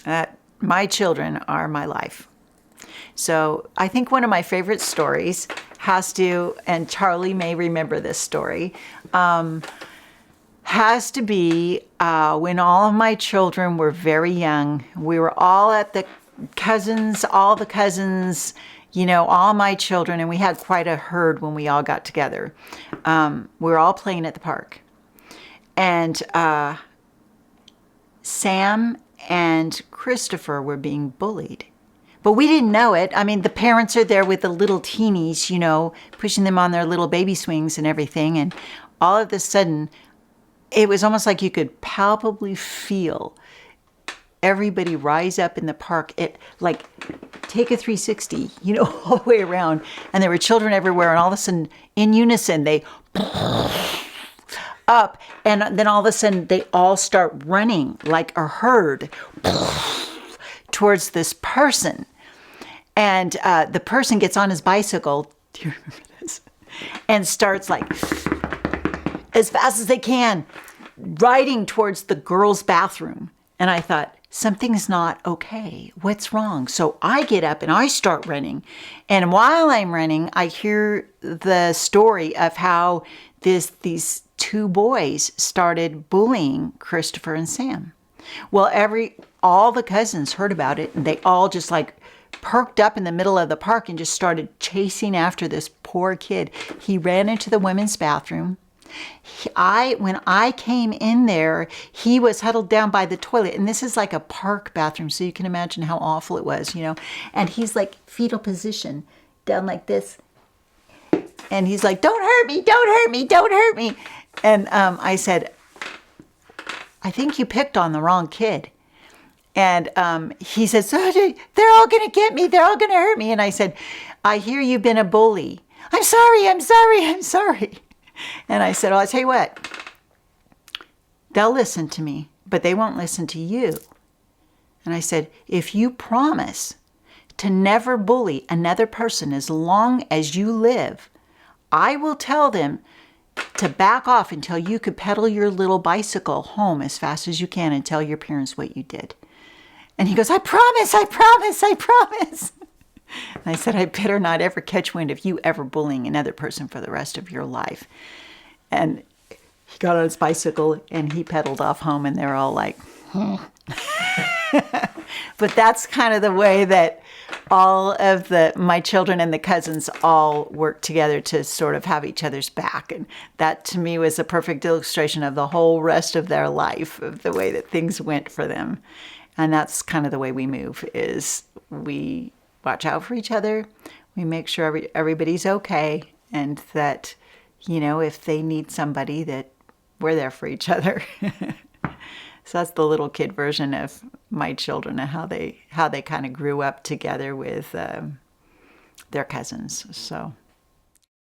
My children are my life. So I think one of my favorite stories has to, and Charlie may remember this story, has to be when all of my children were very young. We were all at all the cousins, all my children, and we had quite a herd when we all got together. We were all playing at the park. And Sam and Christopher were being bullied. But we didn't know it. I mean, the parents are there with the little teenies, pushing them on their little baby swings and everything. And all of a sudden, it was almost like you could palpably feel everybody rise up in the park. It like take a 360, all the way around. And there were children everywhere. And all of a sudden, in unison, they up. And then all of a sudden, they all start running like a herd towards this person. And the person gets on his bicycle, do you remember this? And starts like, as fast as they can, riding towards the girls' bathroom. And I thought, something's not okay. What's wrong? So I get up and I start running. And while I'm running, I hear the story of how these two boys started bullying Christopher and Sam. Well, all the cousins heard about it, and they all just like perked up in the middle of the park and just started chasing after this poor kid. He ran into the women's bathroom. When I came in there, he was huddled down by the toilet, and this is like a park bathroom, so you can imagine how awful it was, and he's like fetal position down like this, and he's like, don't hurt me, don't hurt me, don't hurt me. And I said, I think you picked on the wrong kid. And he said, so they're all going to get me. They're all going to hurt me. And I said, I hear you've been a bully. I'm sorry, I'm sorry, I'm sorry. And I said, well, I'll tell you what. They'll listen to me, but they won't listen to you. And I said, if you promise to never bully another person as long as you live, I will tell them to back off until you could pedal your little bicycle home as fast as you can and tell your parents what you did. And he goes, I promise, I promise, I promise. And I said, I better not ever catch wind of you ever bullying another person for the rest of your life. And he got on his bicycle and he pedaled off home, and they're all like, But that's kind of the way that all of my children and the cousins all work together to sort of have each other's back. And that to me was a perfect illustration of the whole rest of their life, of the way that things went for them. And that's kind of the way we move, is we watch out for each other. We make sure everybody's okay, and that, if they need somebody, that we're there for each other. So that's the little kid version of my children and how they kind of grew up together with their cousins. So